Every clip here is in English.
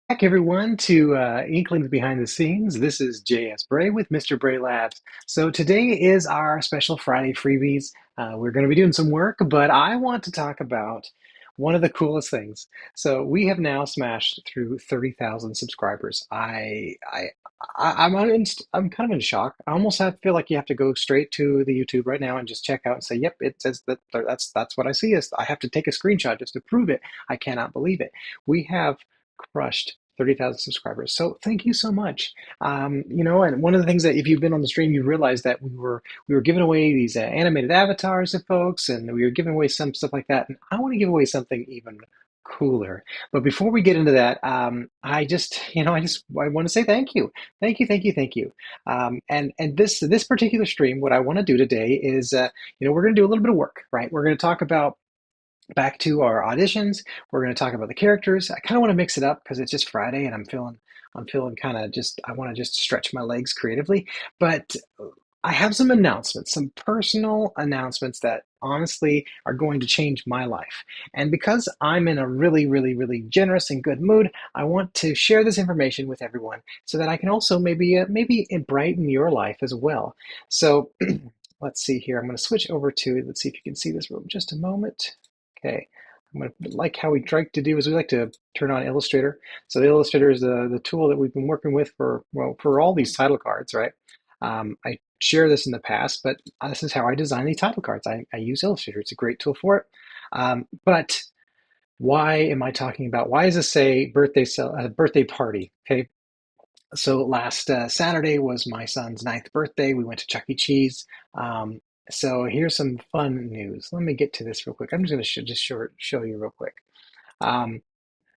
Back everyone to Inklings Behind the Scenes. This is JS Bray with Mr. Bray Labs. So today is our special Friday freebies. We're going to be doing some work, but I want to talk about one of the coolest things. So we have now smashed through 30,000 subscribers. I'm kind of in shock. I almost feel like you have to go straight to the YouTube right now and just check out and say, "Yep, it says that that's what I see." Is I have to take a screenshot just to prove it. I cannot believe it. We have crushed 30,000 subscribers. So thank you so much. And one of the things that if you've been on the stream, you realize that we were giving away these animated avatars to folks, and we were giving away some stuff like that. And I want to give away something even cooler. But before we get into that, I want to say thank you, thank you. And this particular stream, what I want to do today is, we're going to do a little bit of work, right? We're going to talk about back to our auditions. We're going to talk about the characters. I kind of want to mix it up because it's just Friday and I'm feeling kind of just I want to just stretch my legs creatively. But I have some announcements, some personal announcements that honestly are going to change my life. And because I'm in a really, really, really generous and good mood, I want to share this information with everyone so that I can also maybe brighten your life as well. So let's see here. I'm going to switch over to, let's see if you can see this room just a moment. Okay. I'm going to like how we like to do is we like to turn on Illustrator. So the Illustrator is the tool that we've been working with for all these title cards, right? I share this in the past, but this is how I design these title cards. I use Illustrator. It's a great tool for it. But why am I talking about? Why does this say birthday party? Okay, so last Saturday was my son's ninth birthday. We went to Chuck E. Cheese. So here's some fun news. Let me get to this real quick. I'm just going to show you real quick. Um,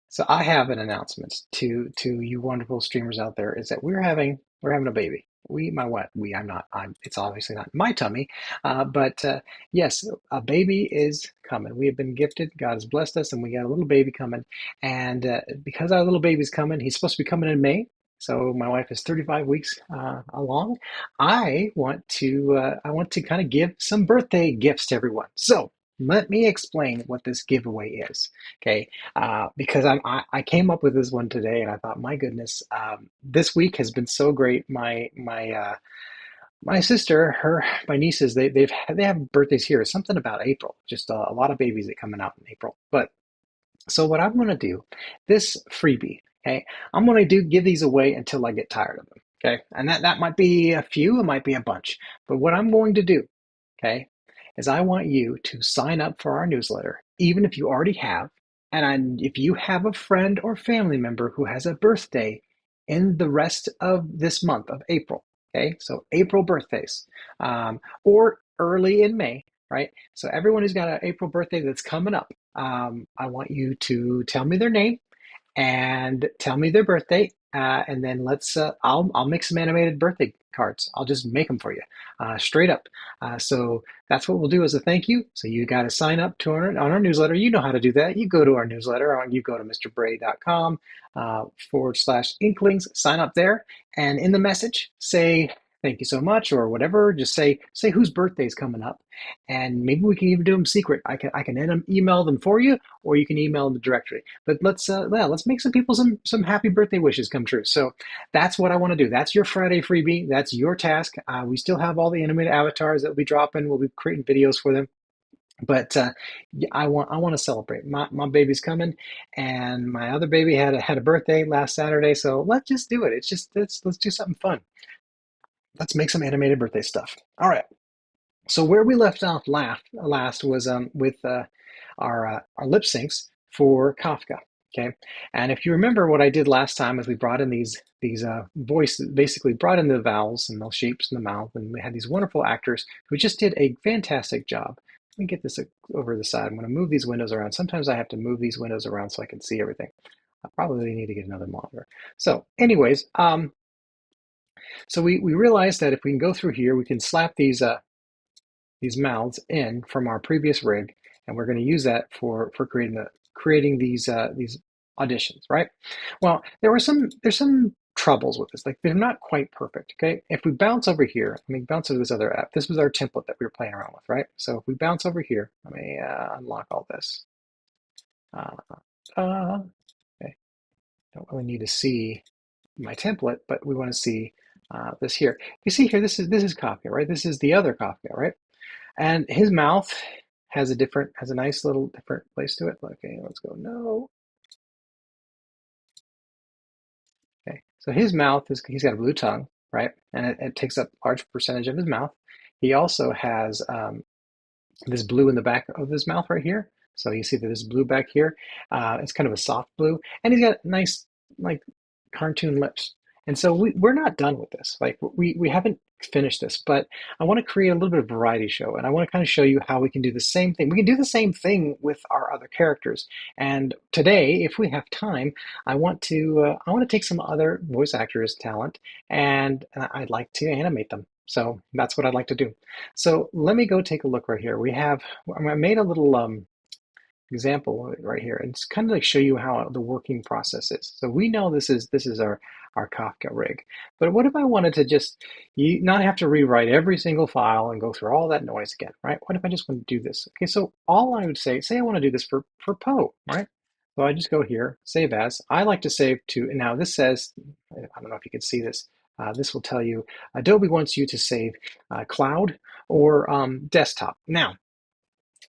so I have an announcement to you wonderful streamers out there is that we're having a baby. My what? I'm not. It's obviously not my tummy, but yes, a baby is coming. We have been gifted. God has blessed us, and we got a little baby coming. And because our little baby's coming, he's supposed to be coming in May. So my wife is 35 weeks along. I want to kind of give some birthday gifts to everyone. So let me explain what this giveaway is. Okay, because I came up with this one today, and I thought, my goodness, this week has been so great. My sister, my nieces, they have birthdays here. It's something about April, just a lot of babies that coming out in April. But so what I'm going to do, this freebie, okay, I'm going to give these away until I get tired of them. Okay, and that might be a few, it might be a bunch, but what I'm going to do, okay, is I want you to sign up for our newsletter, even if you already have. And if you have a friend or family member who has a birthday in the rest of this month of April, okay, so April birthdays, or early in May, right? So everyone who's got an April birthday that's coming up, I want you to tell me their name and tell me their birthday, and then I'll make some animated birthday cards. I'll just make them for you, straight up. So that's what we'll do as a thank you. So you got to sign up to on our newsletter. You know how to do that. You go to our newsletter, you go to mrbray.com /inklings, sign up there, and in the message say thank you so much or whatever. Just say whose birthday is coming up, and maybe we can even do them secret. I can email them for you, or you can email them directly. But let's make some people some happy birthday wishes come true. So that's what I want to do. That's your Friday freebie. That's your task. We still have all the animated avatars that we drop in. We'll be creating videos for them. But I want to celebrate. My baby's coming, and my other baby had a birthday last Saturday. So let's just do it. It's just let's do something fun. Let's make some animated birthday stuff. All right. So where we left off last was with our lip syncs for Kafka. Okay, and if you remember what I did last time is we brought in these voices, basically brought in the vowels and the shapes in the mouth, and we had these wonderful actors who just did a fantastic job. Let me get this over the side. I'm going to move these windows around. Sometimes I have to move these windows around so I can see everything. I probably need to get another monitor. So, anyways, so we realized that if we can go through here, we can slap these mouths in from our previous rig, and we're going to use that for creating these auditions, right? Well, there's some troubles with this. Like, they're not quite perfect. Okay, if we bounce over here, let me bounce over this other app. This was our template that we were playing around with, right? So if we bounce over here, let me unlock all this. Uh, okay, don't really need to see my template, but we want to see this here. You see here, this is Kafka, right? This is the other Kafka, right? And his mouth has a nice little different place to it. Okay, let's go. No. Okay, so his mouth he's got a blue tongue, right? And it takes up a large percentage of his mouth. He also has this blue in the back of his mouth right here. So you see that this blue back here, it's kind of a soft blue, and he's got nice like cartoon lips. And so we're not done with this. Like we haven't finished this, but I want to create a little bit of variety show, and I want to kind of show you how we can do the same thing. We can do the same thing with our other characters. And today, if we have time, I want to take some other voice actors' talent, and I'd like to animate them. So that's what I'd like to do. So let me go take a look right here. I made a little example right here, and it's kind of like show you how the working process is. So we know this is our Kafka rig, but what if I wanted to just not have to rewrite every single file and go through all that noise again, right? What if I just want to do this? Okay, so all I would say I want to do this for Poe, right? So I just go here, save as. I like to save to, and now this says, I don't know if you can see this. This will tell you Adobe wants you to save cloud or desktop. Now,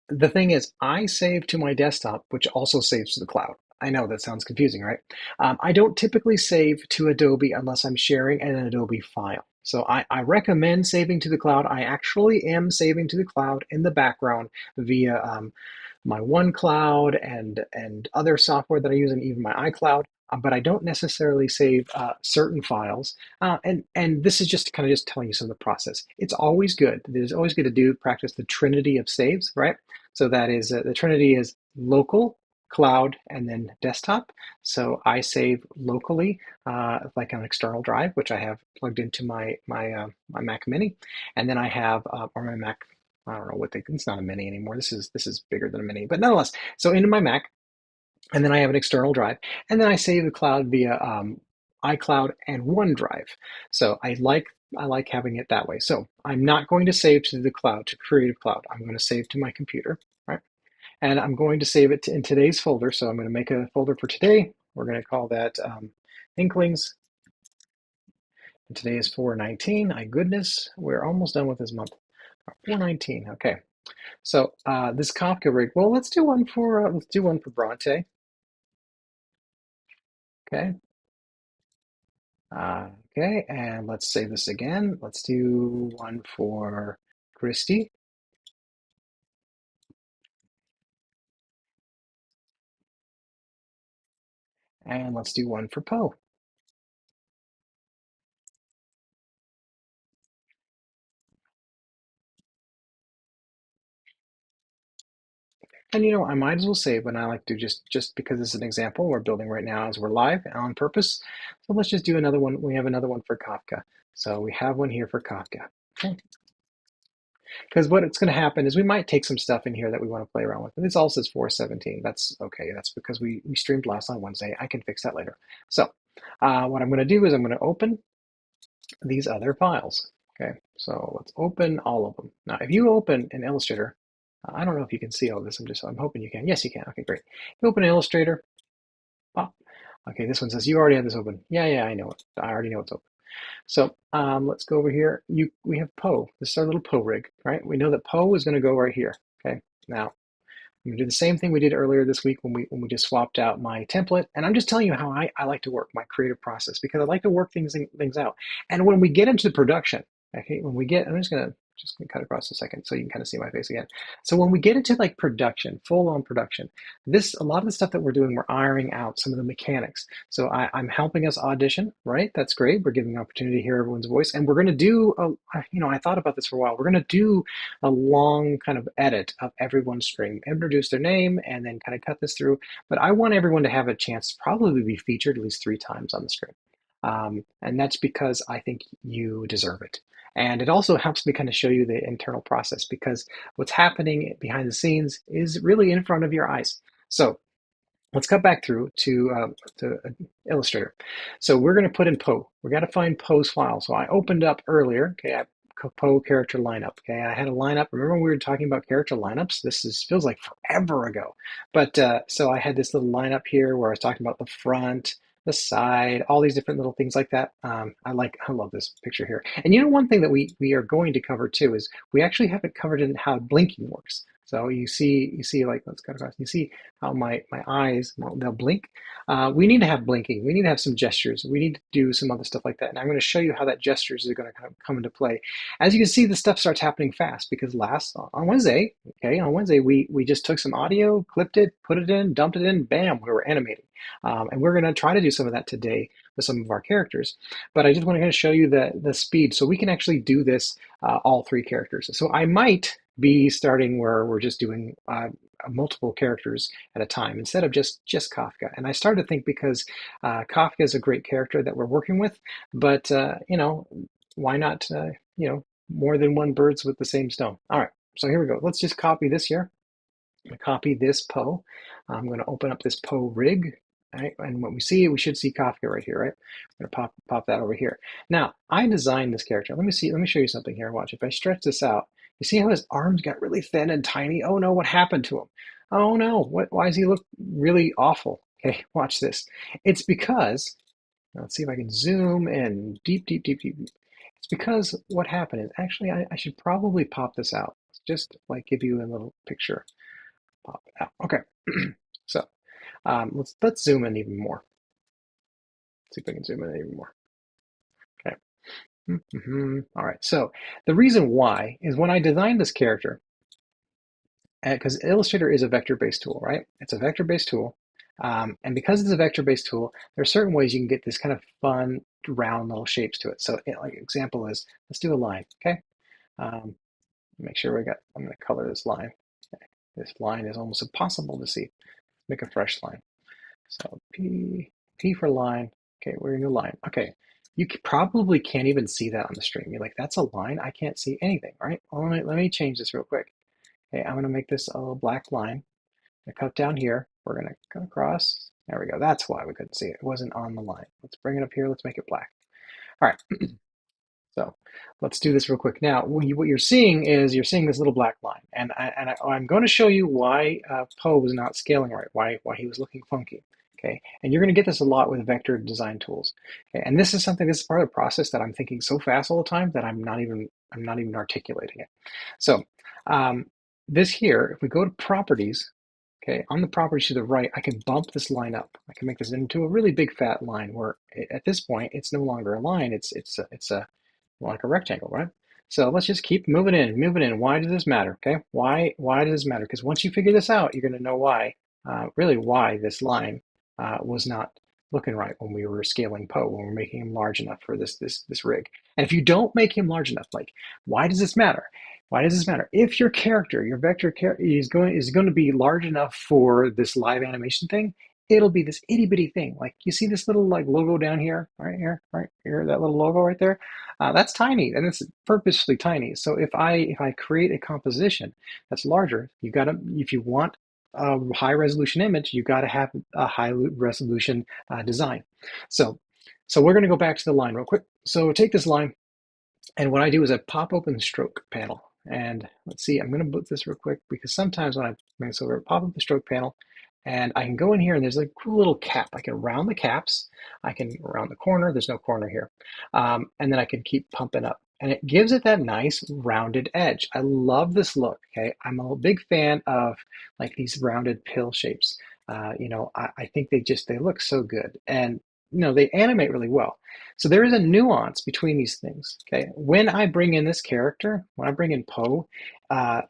the thing is, I save to my desktop, which also saves to the cloud. I know that sounds confusing, right? I don't typically save to Adobe unless I'm sharing an Adobe file. So I recommend saving to the cloud. I actually am saving to the cloud in the background via my OneCloud and other software that I use, and even my iCloud. But I don't necessarily save certain files. And this is just kind of just telling you some of the process. It's always good. It is always good to practice the trinity of saves, right? So that is the trinity is local, cloud, and then desktop. So I save locally, like on an external drive, which I have plugged into my Mac Mini, and then I have or my Mac. I don't know it's not a mini anymore. This is bigger than a mini, but nonetheless. So into my Mac, and then I have an external drive, and then I save the cloud via iCloud and OneDrive. So I like having it that way. So I'm not going to save to the cloud, to Creative Cloud. I'm going to save to my computer, right? And I'm going to save it in today's folder. So I'm going to make a folder for today. We're going to call that Inklings. And today is 4/19. My goodness, we're almost done with this month. 4/19. Okay. So this Kafka rig. Well, let's do one for Bronte. Okay. Okay, and let's save this again. Let's do one for Christy. And let's do one for Poe. And I might as well save, but I like to just because it's an example we're building right now as we're live on purpose. So let's just do another one. We have another one for Kafka. So we have one here for Kafka. Okay. Because what it's going to happen is we might take some stuff in here that we want to play around with. And this all says 4/17. That's okay. That's because we streamed last on Wednesday. I can fix that later. So what I'm going to do is I'm going to open these other files. Okay, so let's open all of them. Now, if you open an Illustrator, I don't know if you can see all this. I'm hoping you can. Yes, you can. Okay, great. You open an Illustrator. Pop. Okay, this one says you already have this open. Yeah, I know it. I already know it's open. So let's go over here. We have Poe. This is our little Poe rig, right? We know that Poe is going to go right here. Okay, now I'm gonna do the same thing we did earlier this week when we just swapped out my template. And I'm just telling you how I like to work my creative process because I like to work things out. And when we get into production, okay, I'm just gonna cut across a second so you can kind of see my face again. So when we get into like production, full on production, a lot of the stuff that we're doing, we're ironing out some of the mechanics. So I'm helping us audition, right? That's great. We're giving an opportunity to hear everyone's voice, and we're gonna do I thought about this for a while. We're gonna do a long kind of edit of everyone's stream, introduce their name, and then kind of cut this through. But I want everyone to have a chance to probably be featured at least 3 times on the stream. And that's because I think you deserve it. And it also helps me kind of show you the internal process because what's happening behind the scenes is really in front of your eyes. So let's cut back through to Illustrator. So we're going to put in Poe. We got to find Poe's file. So I opened up earlier. Okay, Poe character lineup. Okay, I had a lineup. Remember when we were talking about character lineups? Feels like forever ago. But so I had this little lineup here where I was talking about the front, the side, all these different little things like that. I love this picture here. And you know, one thing that we are going to cover too is we actually haven't covered in how blinking works. So you see like, let's cut across. You see how my eyes, well, they'll blink. We need to have blinking. We need to have some gestures. We need to do some other stuff like that. And I'm going to show you how that gestures are going to come into play. As you can see, the stuff starts happening fast because on Wednesday, on Wednesday, we just took some audio, clipped it, put it in, dumped it in, bam, we were animating. And we're going to try to do some of that today with some of our characters. But I just want to kind of show you the speed so we can actually do this all three characters. So I might be starting where we're just doing multiple characters at a time instead of just Kafka. And I started to think because Kafka is a great character that we're working with, but why not more than one birds with the same stone? All right, so here we go. Let's just copy this here. I'm going to copy this Poe. I'm going to open up this Poe rig. Right? And when we see it, we should see Kafka right here, right? I'm going to pop that over here. Now, I designed this character. Let me show you something here. Watch. If I stretch this out, you see how his arms got really thin and tiny? Oh no, what happened to him? Oh no, why does he look really awful? Okay, watch this. It's because, let's see if I can zoom in deep. It's because what happened is, actually, I should probably pop this out. Just like give you a little picture. Pop it out. Okay, so let's zoom in even more. See if I can zoom in even more. Okay. All right. So the reason why is when I designed this character, because Illustrator is a vector-based tool, right? It's a vector-based tool. And because it's a vector-based tool, there are certain ways you can get this kind of fun, round little shapes to it. So like example is, let's do a line, okay? Make sure I'm going to color this line. Okay. This line is almost impossible to see. Make a fresh line. So P for line. Okay, we're in a line. Okay, you probably can't even see that on the stream. You're like, that's a line? I can't see anything, right? Well, let me change this real quick. Okay, I'm gonna make this a little black line. I cut down here. We're gonna cut across. There we go. That's why we couldn't see it. It wasn't on the line. Let's bring it up here. Let's make it black. All right. So let's do this real quick. Now, what you're seeing is you're seeing this little black line, and I'm going to show you why Poe was not scaling right, why he was looking funky. Okay, and you're going to get this a lot with vector design tools. Okay, and this is part of the process that I'm thinking so fast all the time that I'm not even articulating it. So this here, if we go to properties, okay, on the properties to the right, I can bump this line up. I can make this into a really big fat line where at this point it's no longer a line. It's a like a rectangle, right? So let's just keep moving in. Why does this matter? Okay, why does this matter? Because once you figure this out, you're going to know why, really why this line was not looking right when we were scaling Poe, when we're making him large enough for this rig. And if you don't make him large enough, like, why does this matter? Why does this matter? If your character, your vector is going to be large enough for this live animation thing, it'll be this itty bitty thing. Like, you see this little like logo down here, right here, that little logo right there. That's tiny, and it's purposely tiny. So if I create a composition that's larger, if you want a high resolution image, you got to have a high resolution design. So we're going to go back to the line real quick. So take this line, and what I do is I pop open the stroke panel. And let's see, I'm going to put this real quick because sometimes when I make this over, pop up the stroke panel, and I can go in here and there's a cool little cap. I can round the caps. I can round the corner. There's no corner here. And then I can keep pumping up. And it gives it that nice rounded edge. I love this look, okay? I'm a big fan of like these rounded pill shapes. I think they look so good. And they animate really well. So there is a nuance between these things. Okay, when I bring in this character, when I bring in Poe,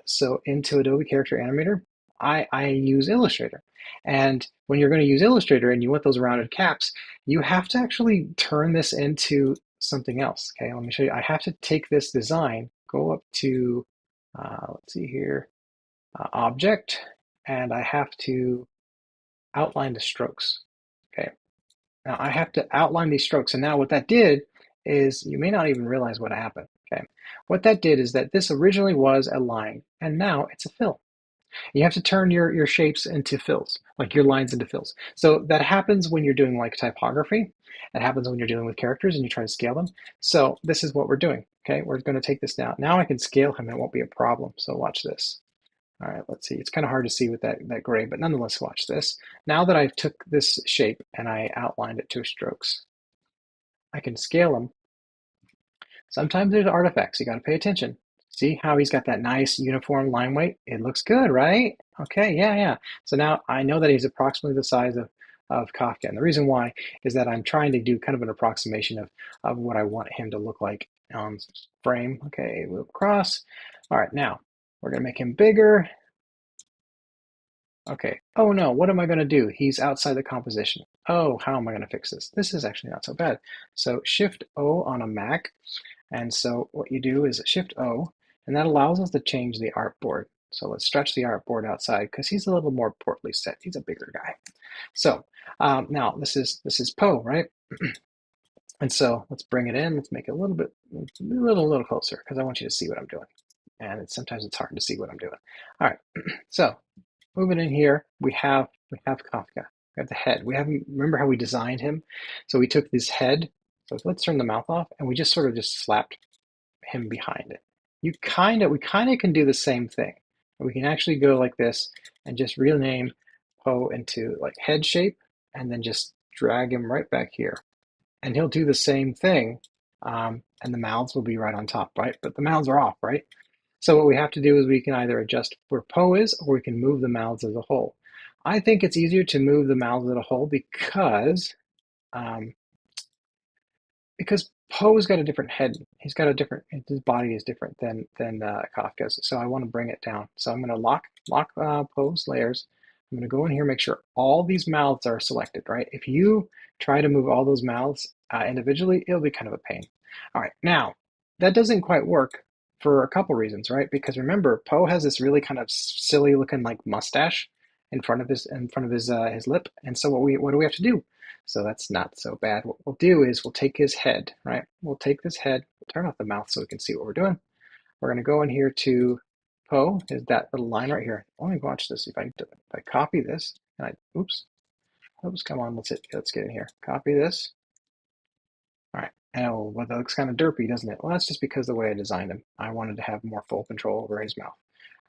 so into Adobe Character Animator, I use Illustrator. And when you're going to use Illustrator and you want those rounded caps, you have to actually turn this into something else. Okay, let me show you. I have to take this design, go up to, let's see here, Object, and I have to outline the strokes. Okay, now I have to outline these strokes. And now what that did is, you may not even realize what happened. Okay, what that did is that this originally was a line, and now it's a fill. You have to turn your shapes into fills, like your lines into fills. So that happens when you're doing like typography. It happens when you're dealing with characters and you try to scale them. So this is what we're doing. Okay, we're going to take this down. Now I can scale him and it won't be a problem. So watch this. All right, let's see. It's kind of hard to see with that gray, but nonetheless, watch this. Now that I took this shape and I outlined it 2 strokes, I can scale them. Sometimes there's artifacts. You got to pay attention. See how he's got that nice uniform line weight? It looks good, right? Okay, yeah, yeah. So now I know that he's approximately the size of Kafka. And the reason why is that I'm trying to do kind of an approximation of what I want him to look like on frame. Okay, move across. All right, now we're going to make him bigger. Okay. Oh no, what am I going to do? He's outside the composition. Oh, how am I going to fix this? This is actually not so bad. So Shift O on a Mac. And so what you do is Shift O, and that allows us to change the artboard. So let's stretch the artboard outside because he's a little more portly set. He's a bigger guy. So now this is Poe, right? And so let's bring it in. Let's make it a little closer because I want you to see what I'm doing. And sometimes it's hard to see what I'm doing. All right. So moving in here, we have Kafka. We have the head. We haven't remember how we designed him. So we took this head. So let's turn the mouth off, and we just sort of just slapped him behind it. We kind of can do the same thing. We can actually go like this and just rename Poe into like head shape, and then just drag him right back here, and he'll do the same thing. And the mouths will be right on top, right? But the mouths are off, right? So what we have to do is we can either adjust where Poe is, or we can move the mouths as a whole. I think it's easier to move the mouths as a whole um, because Poe's got a different head. He's got a different. His body is different than Kafka's. So I want to bring it down. So I'm going to lock Poe's layers. I'm going to go in here, make sure all these mouths are selected. Right. If you try to move all those mouths individually, it'll be kind of a pain. All right. Now that doesn't quite work for a couple reasons, right? Because remember, Poe has this really kind of silly looking like mustache in front of his lip. And so what do we have to do? So that's not so bad. What we'll do is we'll take his head, right? We'll take this head, we'll turn off the mouth so we can see what we're doing. We're going to go in here to Poe, is that little line right here. Let me watch this. If I copy this, and oops, come on, let's get in here. Copy this. All right. Oh, well, that looks kind of derpy, doesn't it? Well, that's just because of the way I designed him. I wanted to have more full control over his mouth.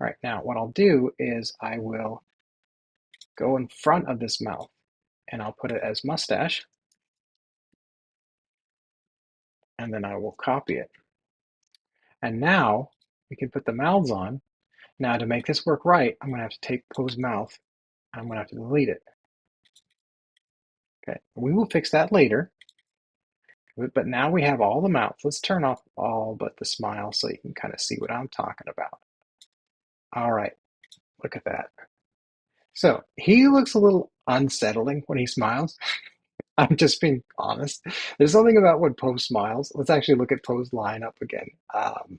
All right, now what I'll do is I will go in front of this mouth, and I'll put it as mustache, and then I will copy it. And now we can put the mouths on. Now to make this work right, I'm going to have to take Poe's mouth. I'm going to have to delete it. Okay, we will fix that later. But now we have all the mouths. Let's turn off all but the smile so you can kind of see what I'm talking about. All right, look at that. So he looks a little unsettling when he smiles. I'm just being honest. There's something about when Poe smiles. Let's actually look at Poe's lineup again.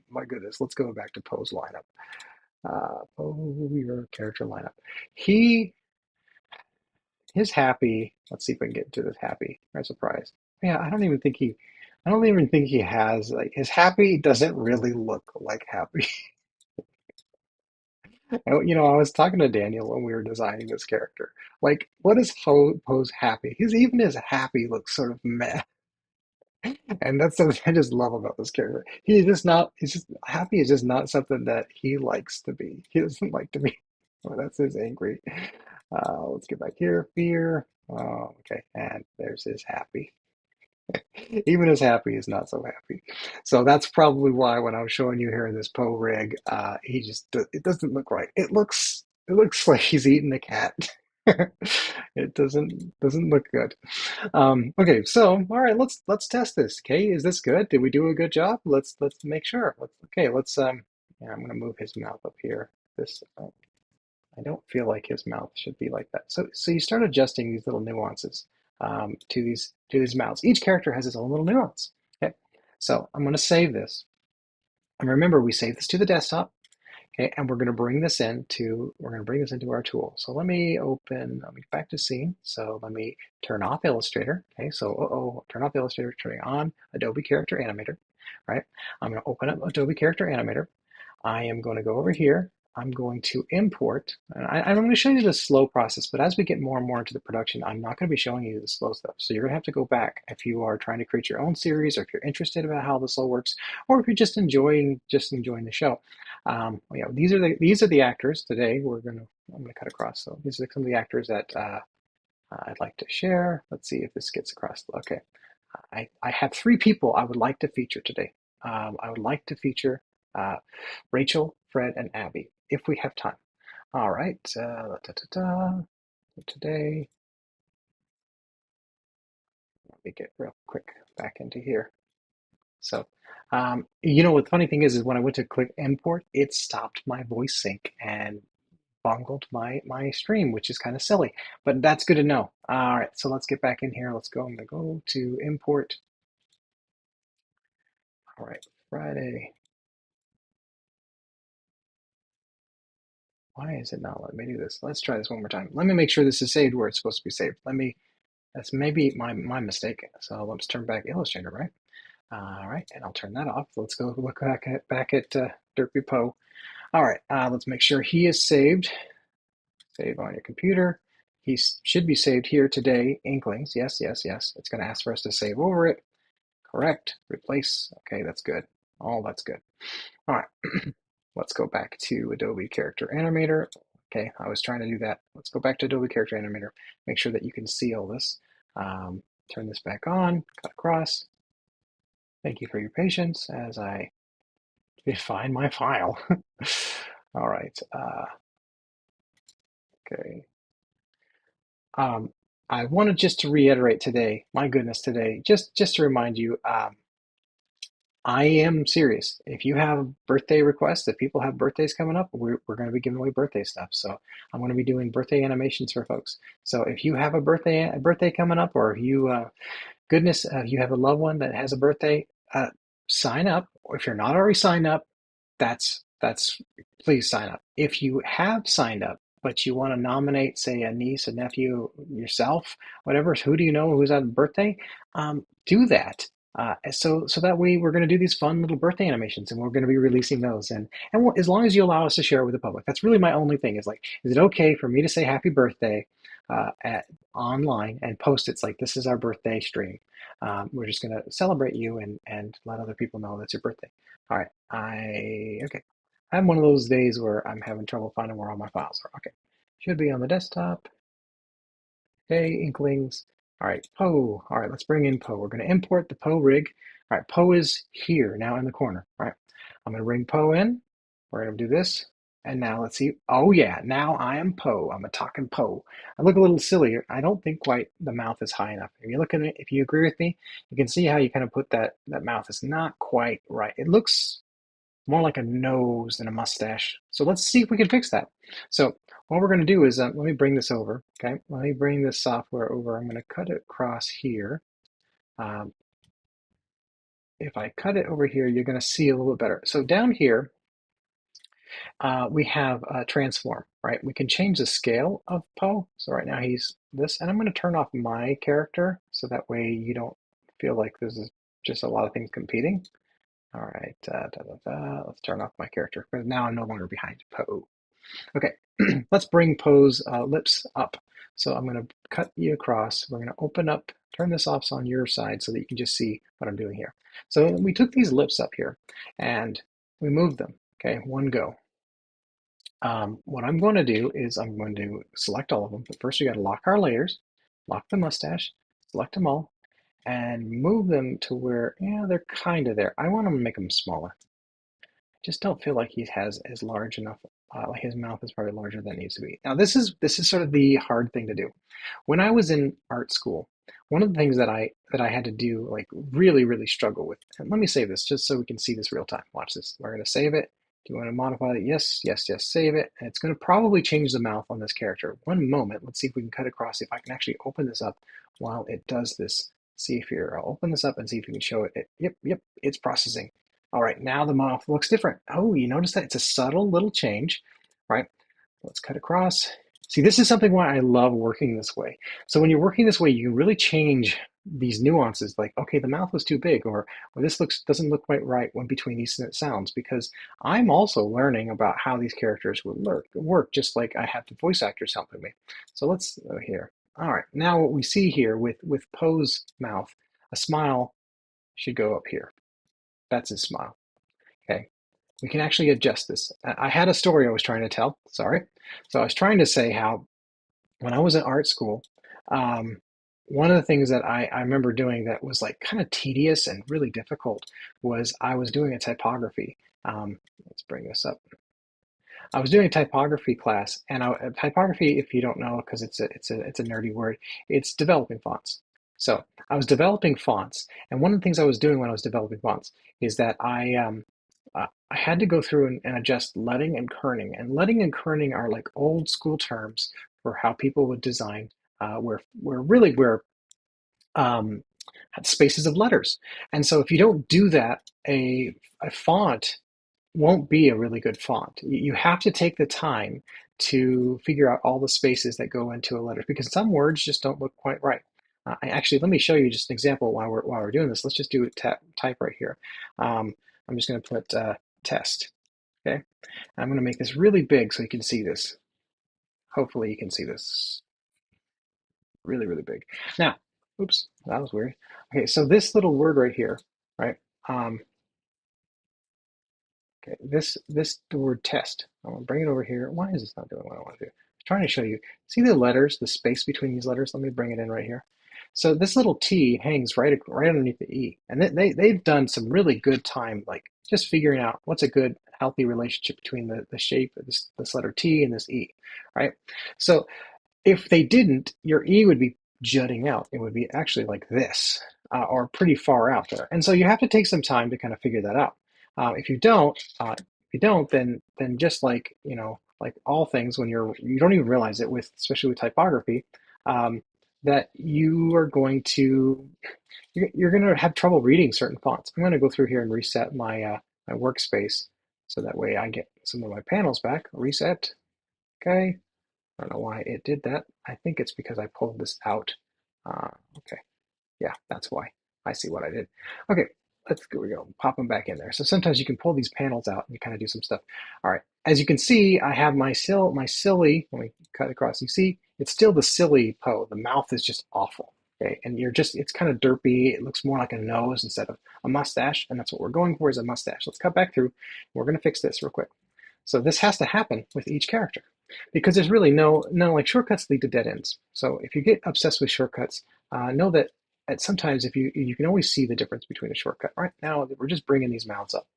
My goodness, let's go back to Poe's lineup. Your character lineup. He his happy. Let's see if we can get into this happy. I'm surprised. Yeah, I don't even think he has like his happy doesn't really look like happy. I was talking to Daniel when we were designing this character. Like, what is Poe's happy? Even his happy looks sort of meh. And that's something I just love about this character. He's just happy is just not something that he likes to be. He doesn't like to be. Oh, that's his angry. Let's get back here. Fear. Oh, okay. And there's his happy. Even his happy is not so happy. So that's probably why when I was showing you here in this Poe rig, it doesn't look right. It looks like he's eating a cat. It doesn't look good. Okay, so all right, let's test this. Okay, is this good? Did we do a good job? Let's make sure. Let's yeah, I'm gonna move his mouth up here. This I don't feel like his mouth should be like that. So you start adjusting these little nuances to these mouths. Each character has its own little nuance. Okay, so I'm gonna save this. And remember, we save this to the desktop. Okay, and we're going to bring this into our tool. So let me back to scene. So let me turn off Illustrator. Okay, so turn off Illustrator, turning on Adobe Character Animator, right? I'm going to open up Adobe Character Animator. I am going to go over here. I'm going to import. I'm going to show you the slow process, but as we get more and more into the production, I'm not going to be showing you the slow stuff. So you're going to have to go back if you are trying to create your own series, or if you're interested about how the slow works, or if you're just enjoying the show. Yeah, these are the actors today. I'm gonna cut across. So these are some of the actors that I'd like to share. Let's see if this gets across. Okay, I have three people I would like to feature today. I would like to feature uh, Rachel, Fred, and Abby, if we have time. All right, today, let me get real quick back into here. So, what the funny thing is when I went to click import, it stopped my voice sync and bungled my stream, which is kind of silly, but that's good to know. All right, so let's get back in here. Let's go. I'm gonna go to import. All right, Friday. Why is it not letting me do this? Let's try this one more time. Let me make sure this is saved where it's supposed to be saved. That's maybe my mistake. So let's turn back Illustrator, right? All right, and I'll turn that off. Let's go look back at Derpy Poe. All right, let's make sure he is saved. Save on your computer. He should be saved here today. Inklings, yes, yes, yes. It's going to ask for us to save over it. Correct. Replace. Okay, that's good. All that's good. All right. Let's go back to Adobe Character Animator. Okay, I was trying to do that. Let's go back to Adobe Character Animator. Make sure that you can see all this. Turn this back on, cut across. Thank you for your patience as I find my file. All right. Okay. I wanted just to reiterate today, my goodness, today, just to remind you, I am serious. If you have birthday requests, if people have birthdays coming up, we're going to be giving away birthday stuff. So I'm going to be doing birthday animations for folks. So if you have a birthday coming up, or if you goodness, you have a loved one that has a birthday, sign up. Or if you're not already signed up, that's please sign up. If you have signed up, but you want to nominate, say, a niece, a nephew, yourself, whatever, who do you know who's on birthday? Do that. So that way we're going to do these fun little birthday animations, and we're going to be releasing those. And as long as you allow us to share it with the public, that's really my only thing. Is like, is it okay for me to say happy birthday at online and post it's like this is our birthday stream? We're just going to celebrate you and let other people know that's your birthday. All right, okay. I'm one of those days where I'm having trouble finding where all my files are. Okay, should be on the desktop. Okay, Inklings. All right, Poe. All right, let's bring in Poe. We're going to import the Poe rig. All right, Poe is here now in the corner. All right, I'm going to bring Poe in. We're going to do this. And now let's see. Oh, yeah, now I am Poe. I'm a talking Poe. I look a little silly. I don't think quite the mouth is high enough. If you look at it, if you agree with me, you can see how you kind of put that mouth is not quite right. It looks more like a nose than a mustache. So let's see if we can fix that. So what we're going to do is, let me bring this over, okay? Let me bring this software over. I'm going to cut it across here. Um, if I cut it over here, you're going to see a little bit better. So down here, we have a transform, right? We can change the scale of Poe. So right now he's this, and I'm going to turn off my character so that way you don't feel like this is just a lot of things competing. All right, let's turn off my character because now I'm no longer behind Poe. Okay, let's bring Poe's lips up. So I'm going to cut you across. We're going to open up, turn this off on your side so that you can just see what I'm doing here. So we took these lips up here and we moved them. Okay, one go. What I'm going to do is I'm going to select all of them. But first, we got to lock our layers, lock the mustache, select them all, and move them to where, yeah, they're kind of there. I want to make them smaller. I just don't feel like he has as large enough. Like his mouth is probably larger than it needs to be. Now, this is sort of the hard thing to do. When I was in art school, one of the things that I had to do, like really struggle with. And let me save this just so we can see this real time. Watch this. We're going to save it. Do you want to modify it? Yes, yes, yes. Save it. And it's going to probably change the mouth on this character. One moment. Let's see if we can cut across. If I can actually open this up while it does this. See if you're. I'll open this up and see if you can show it. Yep. It's processing. All right, now the mouth looks different. Oh, you notice that? It's a subtle little change, right? Let's cut across. See, this is something why I love working this way. So when you're working this way, you really change these nuances, like, okay, the mouth was too big, or this doesn't look quite right when between these sounds, because I'm also learning about how these characters would work, just like I have the voice actors helping me. So let's go here. All right, now what we see here with Poe's mouth, a smile should go up here. That's his smile. Okay, we can actually adjust this. I had a story I was trying to tell. Sorry. So I was trying to say how when I was in art school, um, one of the things that I remember doing that was like kind of tedious and really difficult was I was doing a typography. Let's bring this up. I was doing a typography class, and typography, if you don't know, because it's a nerdy word, it's developing fonts. So I was developing fonts, and one of the things I was doing when I was developing fonts is that I had to go through and adjust leading and kerning, and leading and kerning are like old school terms for how people would design, where um, spaces of letters, and so if you don't do that, a font won't be a really good font. You have to take the time to figure out all the spaces that go into a letter, because some words just don't look quite right. Actually, let me show you just an example while we're doing this. Let's just do type right here. I'm just going to put test. Okay, I'm going to make this really big so you can see this. Hopefully, you can see this really, really big. Now, oops, that was weird. Okay, so this little word right here, right? Um, Okay, this the word test. I'm gonna bring it over here. Why is this not doing what I want to do? I'm trying to show you. See the letters, the space between these letters? Let me bring it in right here. So this little T hangs right underneath the E, and they've done some really good time, like just figuring out what's a good healthy relationship between the shape of this letter T and this E, right? So if they didn't, your E would be jutting out. It would be actually like this, or pretty far out there. And so you have to take some time to kind of figure that out. If you don't, then just like like all things, when you don't even realize it with, especially with typography, um, that you're going to have trouble reading certain fonts. I'm going to go through here and reset my workspace so that way I get some of my panels back. Reset. Okay. I don't know why it did that. I think it's because I pulled this out. Okay, yeah, that's why. I see what I did. Okay, we go. Pop them back in there. So sometimes you can pull these panels out and you kind of do some stuff. All right, as you can see, I have my silly. Let me cut across. You see, it's still the silly Poe. The mouth is just awful. Okay, and it's kind of derpy. It looks more like a nose instead of a mustache, and that's what we're going for, is a mustache. Let's cut back through. We're going to fix this real quick. So this has to happen with each character, because there's really no like, shortcuts lead to dead ends. So if you get obsessed with shortcuts, know that sometimes if you can always see the difference between a shortcut. Right now we're just bringing these mouths up.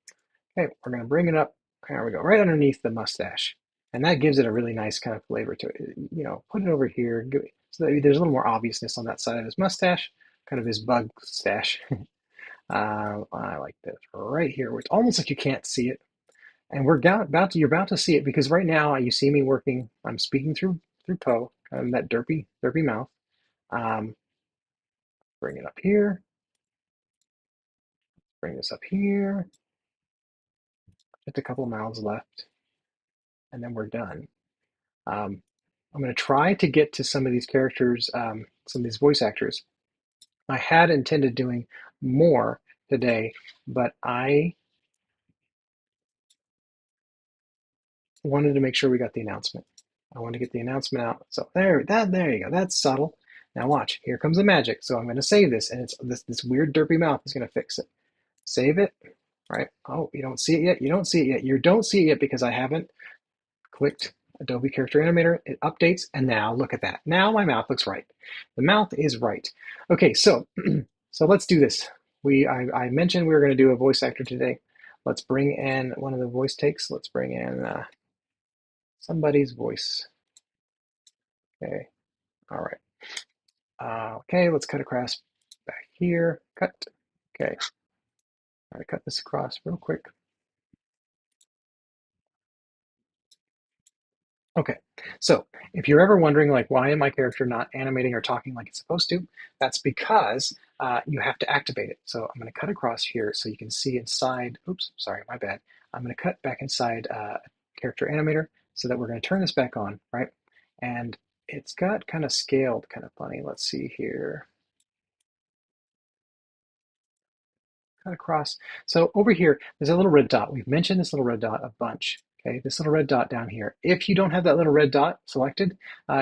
Okay, we're going to bring it up. There we go, right underneath the mustache, and that gives it a really nice kind of flavor to it. Put it over here so that there's a little more obviousness on that side of his mustache, kind of his bug stash. I like this right here, where it's almost like you can't see it, and you're about to see it, because right now you see me working. I'm speaking through Poe, kind of that derpy mouth. Um, bring it up here. Bring this up here. Just a couple mouths left, and then we're done. Um, I'm going to try to get to some of these characters, some of these voice actors. I had intended doing more today, but I wanted to make sure we got the announcement. I want to get the announcement out. So there you go. That's subtle. Now watch. Here comes the magic. So I'm going to save this, and it's this weird derpy mouth is going to fix it. Save it. Right. Oh, you don't see it yet. You don't see it yet. You don't see it yet because I haven't clicked Adobe Character Animator. It updates, and now look at that. Now my mouth looks right. The mouth is right. Okay, so so let's do this. I mentioned we were going to do a voice actor today. Let's bring in one of the voice takes. Let's bring in somebody's voice. Okay. All right. Okay, let's cut across back here. Cut. Okay. All right, cut this across real quick. Okay, so if you're ever wondering, like, why am my character not animating or talking like it's supposed to, that's because you have to activate it. So I'm going to cut across here so you can see inside. Oops, sorry, my bad. I'm going to cut back inside Character Animator so that we're going to turn this back on, right? And it's got kind of scaled, kind of funny. Let's see here. cut across. So over here, there's a little red dot. We've mentioned this little red dot a bunch. Okay, this little red dot down here. If you don't have that little red dot selected,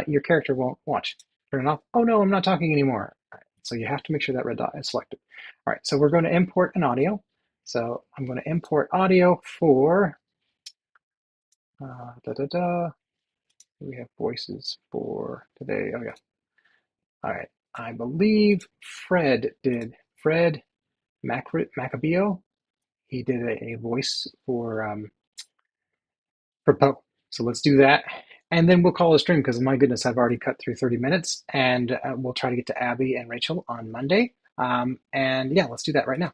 your character won't watch. Turn it off. Oh no, I'm not talking anymore. All right, so you have to make sure that red dot is selected. All right, so we're going to import an audio. So I'm going to import audio for da da da. We have voices for today. Oh yeah. All right. I believe Fred did. Fred Maccabeo. He did a voice for Poe. So let's do that. And then we'll call a stream because my goodness, I've already cut through 30 minutes and we'll try to get to Abby and Rachel on Monday. And yeah, let's do that right now.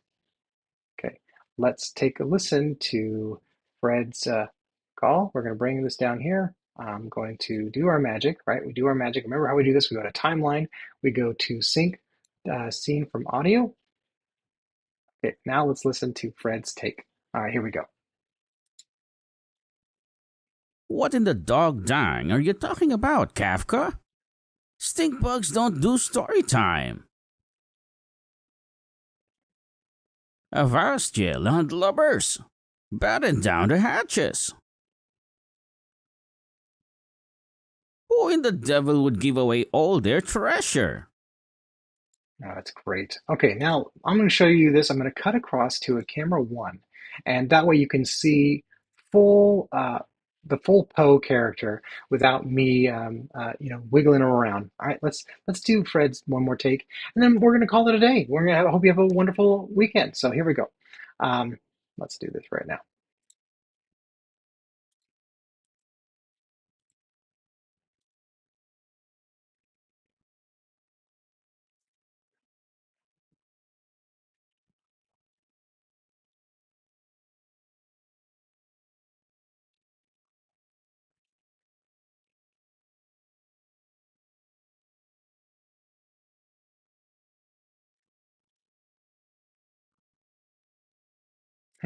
Okay, let's take a listen to Fred's call. We're going to bring this down here. I'm going to do our magic, right? We do our magic. Remember how we do this? We go to timeline. We go to sync scene from audio. Okay, now let's listen to Fred's take. All right, here we go. What in the dog dang are you talking about, Kafka? Stink bugs don't do story time. Avast ye, landlubbers! Batten down the hatches! Who in the devil would give away all their treasure? Oh, that's great. Okay, now I'm going to show you this. I'm going to cut across to a camera one, and that way you can see full the full Poe character without me, wiggling him around. All right, let's do Fred's one more take, and then we're going to call it a day. We're going to hope you have a wonderful weekend. So here we go. Um, let's do this right now.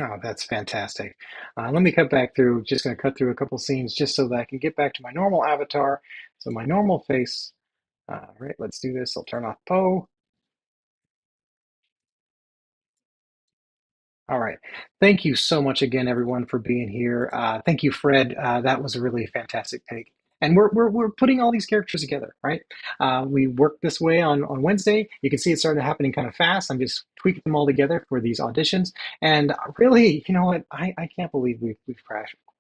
Oh, that's fantastic. Let me cut back through, just going to cut through a couple scenes just so that I can get back to my normal avatar. So my normal face. All right, let's do this. I'll turn off Poe. All right. Thank you so much again, everyone, for being here. Thank you, Fred. That was a really fantastic take. And we're putting all these characters together, right? We worked this way on Wednesday. You can see it started happening kind of fast. I'm just tweaking them all together for these auditions. And really, you know what? I can't believe we've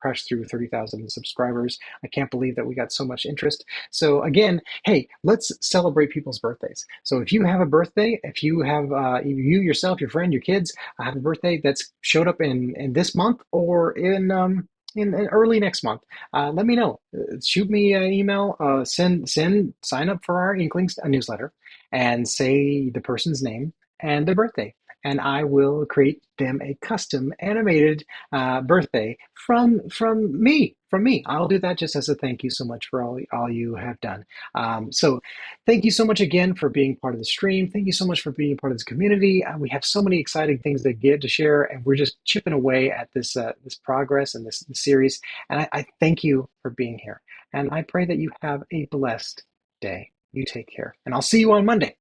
crashed through 30,000 subscribers. I can't believe that we got so much interest. So again, hey, let's celebrate people's birthdays. So if you have a birthday, if you have you yourself, your friend, your kids, have a birthday that's showed up in this month or in early next month, let me know. Shoot me an email. Sign up for our Inklings newsletter, and say the person's name and their birthday, and I will create them a custom animated birthday from me. From me, I'll do that just as a thank you so much for all you have done. So thank you so much again for being part of the stream. Thank you so much for being part of this community. We have so many exciting things to get to share, and we're just chipping away at this progress and this series. And I thank you for being here. And I pray that you have a blessed day. You take care, and I'll see you on Monday.